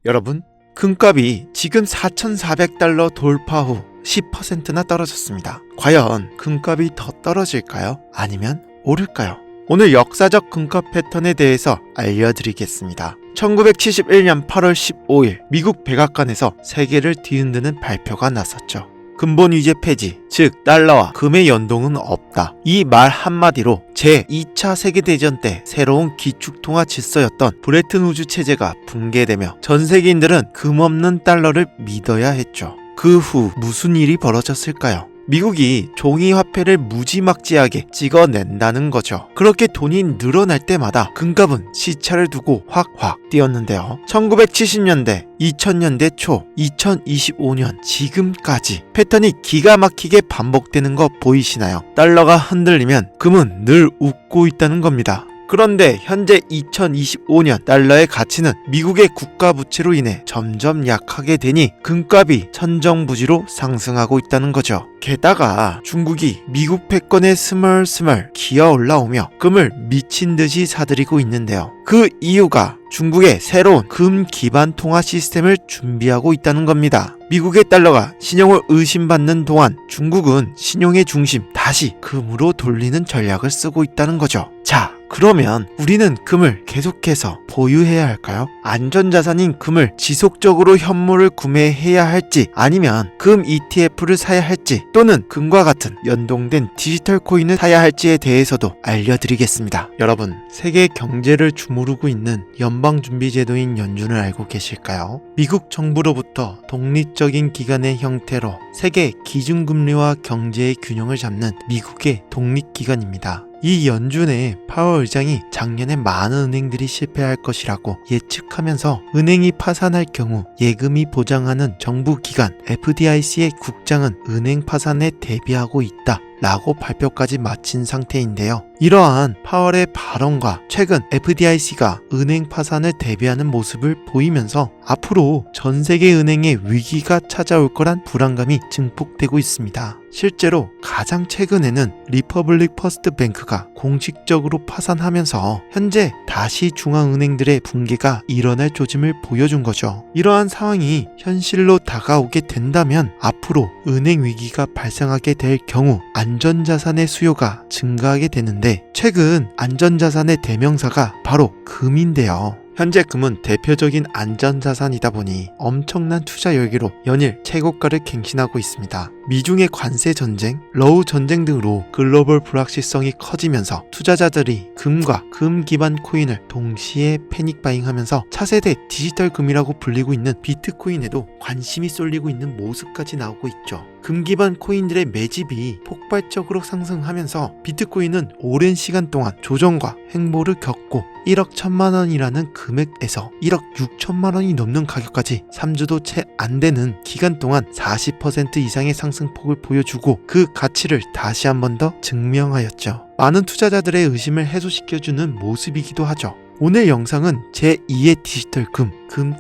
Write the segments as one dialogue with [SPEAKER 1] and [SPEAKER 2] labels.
[SPEAKER 1] 여러분, 금값이 지금 4,400달러 돌파 후 10%나 떨어졌습니다. 과연 금값이 더 떨어질까요? 아니면 오를까요? 오늘 역사적 금값 패턴에 대해서 알려드리겠습니다. 1971년 8월 15일 미국 백악관에서 세계를 뒤흔드는 발표가 났었죠. 근본 위제 폐지, 즉 달러와 금의 연동은 없다. 이 말 한마디로 제2차 세계대전 때 새로운 기축통화 질서였던 브레튼 우즈 체제가 붕괴되며 전 세계인들은 금 없는 달러를 믿어야 했죠. 그 후 무슨 일이 벌어졌을까요? 미국이 종이화폐를 무지막지하게 찍어낸다는 거죠. 그렇게 돈이 늘어날 때마다 금값은 시차를 두고 확확 뛰었는데요. 1970년대, 2000년대 초, 2025년 지금까지 패턴이 기가 막히게 반복되는 거 보이시나요? 달러가 흔들리면 금은 늘 웃고 있다는 겁니다. 그런데 현재 2025년 달러의 가치는 미국의 국가 부채로 인해 점점 약하게 되니 금값이 천정부지로 상승하고 있다는 거죠. 게다가 중국이 미국 패권에 스멀스멀 기어 올라오며 금을 미친 듯이 사들이고 있는데요. 그 이유가 중국의 새로운 금 기반 통화 시스템을 준비하고 있다는 겁니다. 미국의 달러가 신용을 의심받는 동안 중국은 신용의 중심 다시 금으로 돌리는 전략을 쓰고 있다는 거죠. 자, 그러면 우리는 금을 계속해서 보유해야 할까요? 안전자산인 금을 지속적으로 현물을 구매해야 할지 아니면 금 ETF를 사야 할지 또는 금과 같은 연동된 디지털 코인을 사야 할지에 대해서도 알려드리겠습니다. 여러분, 세계 경제를 주무르고 있는 연방준비제도인 연준을 알고 계실까요? 미국 정부로부터 독립적인 기관의 형태로 세계 기준금리와 경제의 균형을 잡는 미국의 독립기관입니다. 이 연준의 파월 의장이 작년에 많은 은행들이 실패할 것이라고 예측하면서 은행이 파산할 경우 예금이 보장하는 정부기관 FDIC의 국장은 은행 파산에 대비하고 있다 라고 발표까지 마친 상태인데요. 이러한 파월의 발언과 최근 FDIC가 은행 파산을 대비하는 모습을 보이면서 앞으로 전 세계 은행의 위기가 찾아올 거란 불안감이 증폭되고 있습니다. 실제로 가장 최근에는 리퍼블릭 퍼스트 뱅크가 공식적으로 파산하면서 현재 다시 중앙은행들의 붕괴가 일어날 조짐을 보여준 거죠. 이러한 상황이 현실로 다가오게 된다면 앞으로 은행 위기가 발생하게 될 경우 안전자산의 수요가 증가하게 되는데 최근 안전자산의 대명사가 바로 금인데요. 현재 금은 대표적인 안전자산이다 보니 엄청난 투자 열기로 연일 최고가를 갱신하고 있습니다. 미중의 관세 전쟁, 러우 전쟁 등으로 글로벌 불확실성이 커지면서 투자자들이 금과 금 기반 코인을 동시에 패닉 바잉하면서 차세대 디지털 금이라고 불리고 있는 비트코인에도 관심이 쏠리고 있는 모습까지 나오고 있죠. 금 기반 코인들의 매집이 폭발적으로 상승하면서 비트코인은 오랜 시간 동안 조정과 횡보를 겪고 1억 1천만 원이라는 금액에서 1억 6천만 원이 넘는 가격까지 3주도 채 안 되는 기간 동안 40% 이상의 상승폭을 보여주고 그 가치를 다시 한 번 더 증명하였죠. 많은 투자자들의 의심을 해소시켜주는 모습이기도 하죠. 오늘 영상은 제2의 디지털 금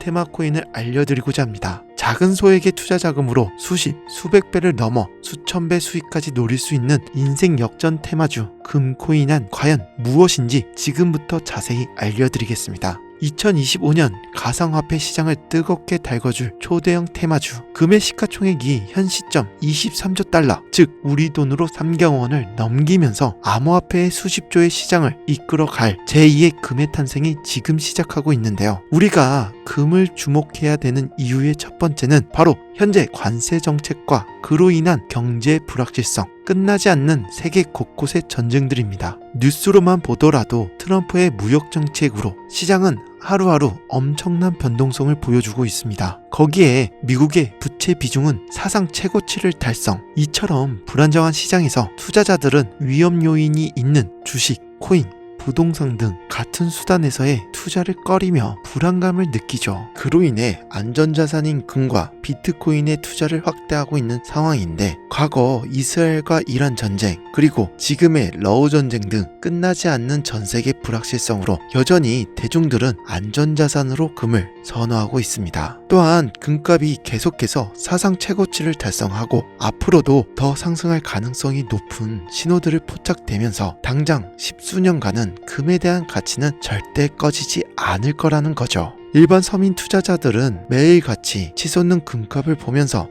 [SPEAKER 1] 테마 코인을 알려드리고자 합니다. 작은 소액의 투자 자금으로 수십, 수백 배를 넘어 수천 배 수익까지 노릴 수 있는 인생 역전 테마주 금 코인은 과연 무엇인지 지금부터 자세히 알려드리겠습니다. 2025년 가상화폐 시장을 뜨겁게 달궈줄 초대형 테마주 금의 시가총액이 현 시점 23조 달러, 즉 우리 돈으로 3경 원을 넘기면서 암호화폐의 수십조의 시장을 이끌어갈 제2의 금의 탄생이 지금 시작하고 있는데요. 우리가 금을 주목해야 되는 이유의 첫 번째는 바로 현재 관세 정책과 그로 인한 경제 불확실성, 끝나지 않는 세계 곳곳의 전쟁들입니다. 뉴스로만 보더라도 트럼프의 무역 정책으로 시장은 하루하루 엄청난 변동성을 보여주고 있습니다. 거기에 미국의 부채 비중은 사상 최고치를 달성. 이처럼 불안정한 시장에서 투자자들은 위험 요인이 있는 주식, 코인, 부동산 등 같은 수단에서의 투자를 꺼리며 불안감을 느끼죠. 그로 인해 안전자산인 금과 비트코인의 투자를 확대하고 있는 상황인데 과거 이스라엘과 이란 전쟁 그리고 지금의 러우 전쟁 등 끝나지 않는 전세계 불확실성으로 여전히 대중들은 안전자산으로 금을 선호하고 있습니다. 또한 금값이 계속해서 사상 최고치를 달성하고 앞으로도 더 상승할 가능성이 높은 신호들을 포착되면서 당장 10수년간은 그렇다면 금에 대한 가치는 절대 꺼지지 않을 거라는 거죠. 일반 서민 투자자들은 매일같이 치솟는 금값을 보면서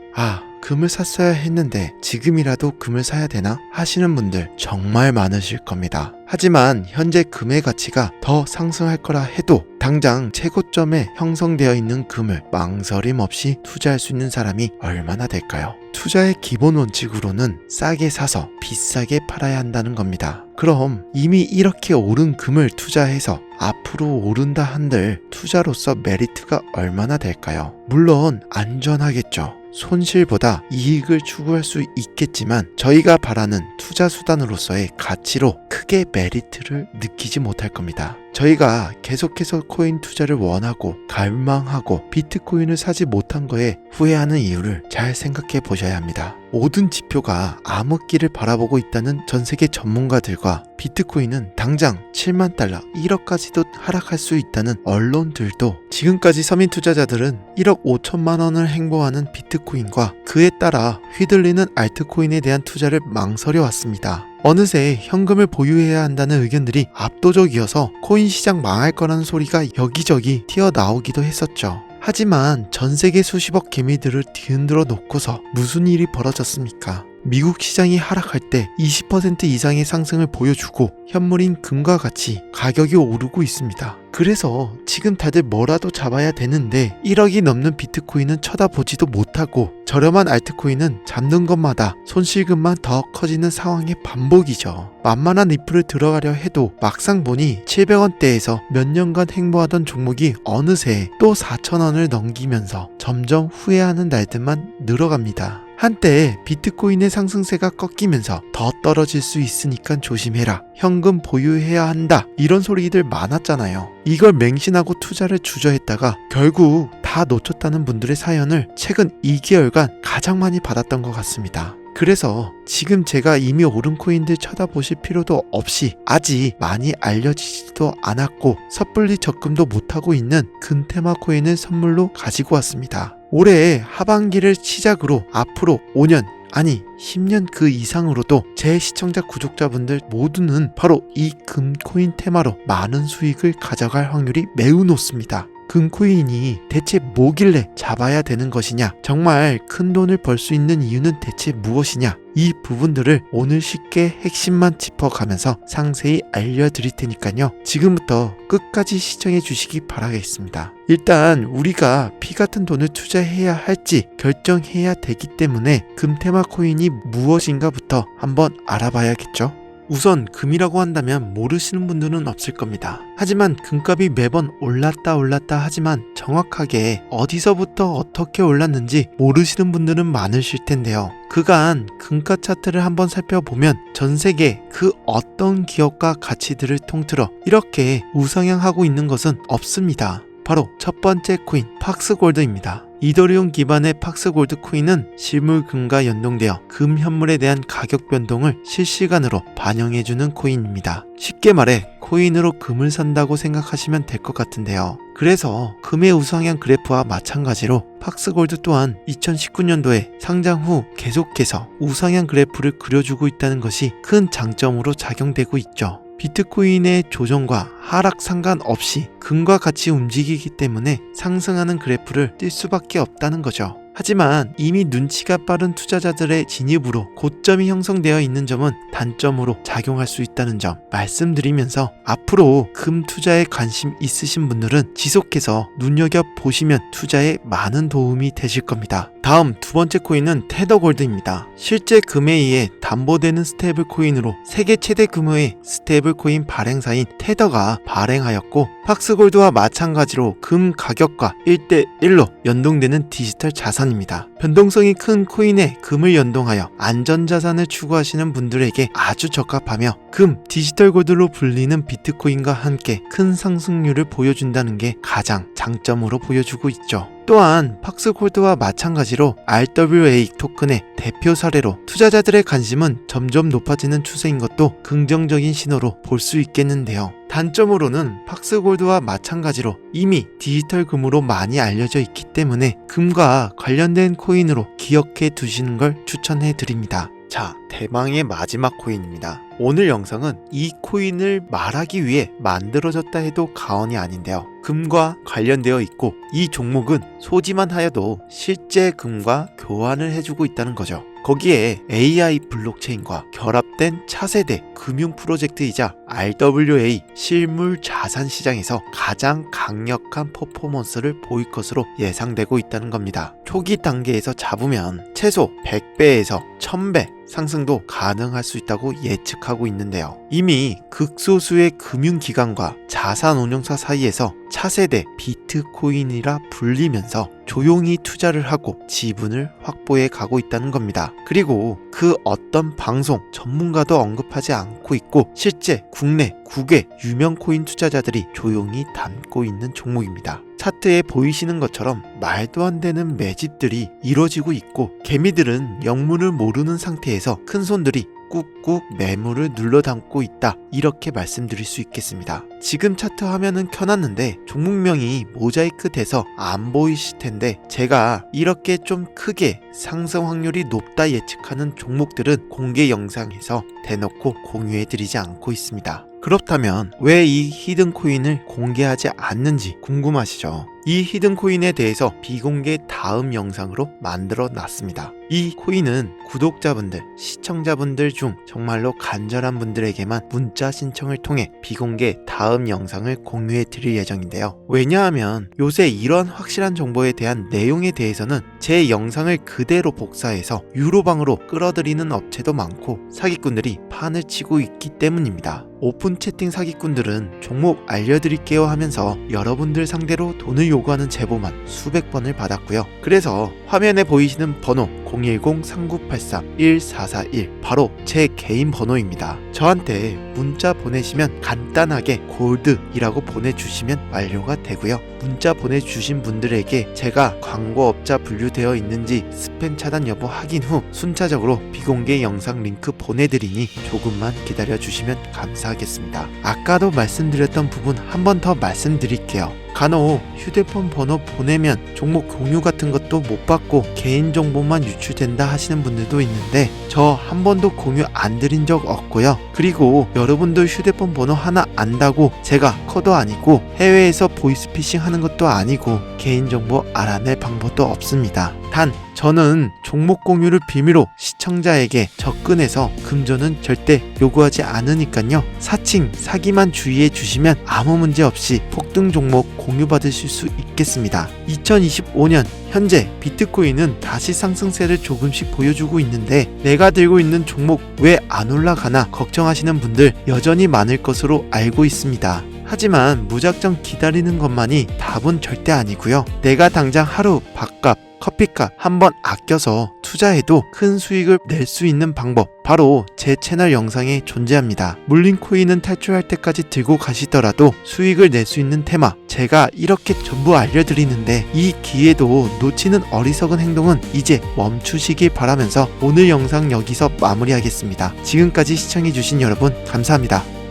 [SPEAKER 1] 금을 샀어야 했는데 지금이라도 금을 사야 되나 하시는 분들 정말 많으실 겁니다. 하지만 현재 금의 가치가 더 상승할 거라 해도 당장 최고점에 형성되어 있는 금을 망설임 없이 투자할 수 있는 사람이 얼마나 될까요? 투자의 기본 원칙으로는 싸게 사서 비싸게 팔아야 한다는 겁니다. 그럼 이미 이렇게 오른 금을 투자해서 앞으로 오른다 한들 투자로서 메리트가 얼마나 될까요? 물론 안전하겠죠. 손실보다 이익을 추구할 수 있겠지만 저희가 바라는 투자 수단으로서의 가치로 크게 메리트를 느끼지 못할 겁니다. 저희가 계속해서 코인 투자를 원하고 갈망하고 비트코인을 사지 못한 거에 후회하는 이유를 잘 생각해 보셔야 합니다. 모든 지표가 암흑기를 바라보고 있다는 전세계 전문가들과 비트코인은 당장 7만 달러, 1억까지도 하락할 수 있다는 언론들도 지금까지 서민 투자자들은 1억 5천만 원을 행보하는 비트코인과 그에 따라 휘둘리는 알트코인에 대한 투자를 망설여 왔습니다. 어느새 현금을 보유해야 한다는 의견들이 압도적이어서 코인 시장 망할 거라는 소리가 여기저기 튀어나오기도 했었죠. 하지만 전세계 수십억 개미들을 뒤흔들어 놓고서 무슨 일이 벌어졌습니까? 미국 시장이 하락할 때 20% 이상의 상승을 보여주고 현물인 금과 같이 가격이 오르고 있습니다. 그래서 지금 다들 뭐라도 잡아야 되는데 1억이 넘는 비트코인은 쳐다보지도 못하고 저렴한 알트코인은 잡는 것마다 손실금만 더 커지는 상황의 반복이죠. 만만한 리플을 들어가려 해도 막상 보니 700원대에서 몇 년간 행보하던 종목이 어느새 또 4,000원을 넘기면서 점점 후회하는 날들만 늘어갑니다. 한때 비트코인의 상승세가 꺾이면서 더 떨어질 수 있으니까 조심해라. 현금 보유해야 한다. 이런 소리들 많았잖아요. 이걸 맹신하고 투자를 주저했다가 결국 다 놓쳤다는 분들의 사연을 최근 2개월간 가장 많이 받았던 것 같습니다. 그래서 지금 제가 이미 오른 코인들 쳐다보실 필요도 없이 아직 많이 알려지지도 않았고 섣불리 적금도 못하고 있는 근테마 코인을 선물로 가지고 왔습니다. 올해 하반기를 시작으로 앞으로 5년 아니 10년 그 이상으로도 제 시청자 구독자분들 모두는 바로 이 금코인 테마로 많은 수익을 가져갈 확률이 매우 높습니다. 금코인이 대체 뭐길래 잡아야 되는 것이냐, 정말 큰 돈을 벌 수 있는 이유는 대체 무엇이냐, 이 부분들을 오늘 쉽게 핵심만 짚어가면서 상세히 알려드릴 테니까요. 지금부터 끝까지 시청해 주시기 바라겠습니다. 일단 우리가 피 같은 돈을 투자해야 할지 결정해야 되기 때문에 금테마 코인이 무엇인가부터 한번 알아봐야겠죠. 우선 금이라고 한다면 모르시는 분들은 없을 겁니다. 하지만 금값이 매번 올랐다 하지만 정확하게 어디서부터 어떻게 올랐는지 모르시는 분들은 많으실 텐데요. 그간 금가 차트를 한번 살펴보면 전 세계 그 어떤 기업과 가치들을 통틀어 이렇게 우상향하고 있는 것은 없습니다. 바로 첫 번째 코인 팍스골드입니다. 이더리움 기반의 팍스골드 코인은 실물금과 연동되어 금 현물에 대한 가격 변동을 실시간으로 반영해주는 코인입니다. 쉽게 말해 코인으로 금을 산다고 생각하시면 될 것 같은데요. 그래서 금의 우상향 그래프와 마찬가지로 팍스골드 또한 2019년도에 상장 후 계속해서 우상향 그래프를 그려주고 있다는 것이 큰 장점으로 작용되고 있죠. 비트코인의 조정과 하락 상관없이 금과 같이 움직이기 때문에 상승하는 그래프를 띌 수밖에 없다는 거죠. 하지만 이미 눈치가 빠른 투자자들의 진입으로 고점이 형성되어 있는 점은 단점으로 작용할 수 있다는 점 말씀드리면서 앞으로 금 투자에 관심 있으신 분들은 지속해서 눈여겨보시면 투자에 많은 도움이 되실 겁니다. 다음 두 번째 코인은 테더골드입니다. 실제 금에 의해 담보되는 스테이블 코인으로 세계 최대 규모의 스테이블 코인 발행사인 테더가 발행하였고 팍스골드와 마찬가지로 금 가격과 1대1로 연동되는 디지털 자산입니다. 변동성이 큰 코인에 금을 연동하여 안전자산을 추구하시는 분들에게 아주 적합하며 금, 디지털 골드로 불리는 비트코인과 함께 큰 상승률을 보여준다는 게 가장 장점으로 보여주고 있죠. 또한 팍스골드와 마찬가지로 RWA 토큰의 대표 사례로 투자자들의 관심은 점점 높아지는 추세인 것도 긍정적인 신호로 볼 수 있겠는데요. 단점으로는 팍스골드와 마찬가지로 이미 디지털 금으로 많이 알려져 있기 때문에 금과 관련된 코인으로 기억해 두시는 걸 추천해 드립니다. 자, 대망의 마지막 코인입니다. 오늘 영상은 이 코인을 말하기 위해 만들어졌다 해도 과언이 아닌데요. 금과 관련되어 있고 이 종목은 소지만 하여도 실제 금과 교환을 해주고 있다는 거죠. 거기에 AI 블록체인과 결합된 차세대 금융 프로젝트이자 RWA 실물 자산 시장에서 가장 강력한 퍼포먼스를 보일 것으로 예상되고 있다는 겁니다. 초기 단계에서 잡으면 최소 100배에서 1000배 상승도 가능할 수 있다고 예측하고 있는데요. 이미 극소수의 금융기관과 자산운용사 사이에서 차세대 비트코인이라 불리면서 조용히 투자를 하고 지분을 확보해 가고 있다는 겁니다. 그리고 그 어떤 방송, 전문가도 언급하지 않고 있고 실제 국내 국외 유명 코인 투자자들이 조용히 담고 있는 종목입니다. 차트에 보이시는 것처럼 말도 안 되는 매집들이 이루어지고 있고 개미들은 영문을 모르는 상태에서 큰손들이 꾹꾹 매물을 눌러 담고 있다, 이렇게 말씀드릴 수 있겠습니다. 지금 차트 화면은 켜놨는데 종목명이 모자이크 돼서 안 보이실 텐데 제가 이렇게 좀 크게 상승 확률이 높다 예측하는 종목들은 공개 영상에서 대놓고 공유해드리지 않고 있습니다. 그렇다면 왜 이 히든코인을 공개하지 않는지 궁금하시죠? 이 히든코인에 대해서 비공개 다음 영상으로 만들어 놨습니다. 이 코인은 구독자분들, 시청자분들 중 정말로 간절한 분들에게만 문자 신청을 통해 비공개 다음 영상을 공유해 드릴 예정인데요. 왜냐하면 요새 이런 확실한 정보에 대한 내용에 대해서는 제 영상을 그대로 복사해서 유로방으로 끌어들이는 업체도 많고 사기꾼들이 판을 치고 있기 때문입니다. 오픈 채팅 사기꾼들은 종목 알려드릴게요 하면서 여러분들 상대로 돈을 요구하는 제보만 수백 번을 받았고요. 그래서 화면에 보이시는 번호 010-3983-1441 바로 제 개인 번호입니다. 저한테 문자 보내시면 간단하게 골드이라고 보내주시면 완료가 되고요. 문자 보내주신 분들에게 제가 광고업자 분류되어 있는지 스팸 차단 여부 확인 후 순차적으로 비공개 영상 링크 보내드리니 조금만 기다려주시면 감사하겠습니다. 아까도 말씀드렸던 부분 한 번 더 말씀드릴게요. 간혹 휴대폰 번호 보내면 종목 공유 같은 것도 못 받고 개인정보만 유출된다 하시는 분들도 있는데 저 한 번도 공유 안 드린 적 없고요. 그리고 여러분들 휴대폰 번호 하나 안다고 제가 커도 아니고 해외에서 보이스피싱 하는 것도 아니고 개인정보 알아낼 방법도 없습니다. 단 저는 종목 공유를 빌미로 시청자에게 접근해서 금전은 절대 요구하지 않으니까요. 사칭, 사기만 주의해 주시면 아무 문제 없이 폭등 종목 공유 받으실 수 있겠습니다. 2025년 현재 비트코인은 다시 상승세를 조금씩 보여주고 있는데 내가 들고 있는 종목 왜 안 올라가나 걱정하시는 분들 여전히 많을 것으로 알고 있습니다. 하지만 무작정 기다리는 것만이 답은 절대 아니고요. 내가 당장 하루 밥값, 커피값 한번 아껴서 투자해도 큰 수익을 낼 수 있는 방법 바로 제 채널 영상에 존재합니다. 물린 코인은 탈출할 때까지 들고 가시더라도 수익을 낼 수 있는 테마 제가 이렇게 전부 알려드리는데 이 기회도 놓치는 어리석은 행동은 이제 멈추시길 바라면서 오늘 영상 여기서 마무리하겠습니다. 지금까지 시청해주신 여러분 감사합니다.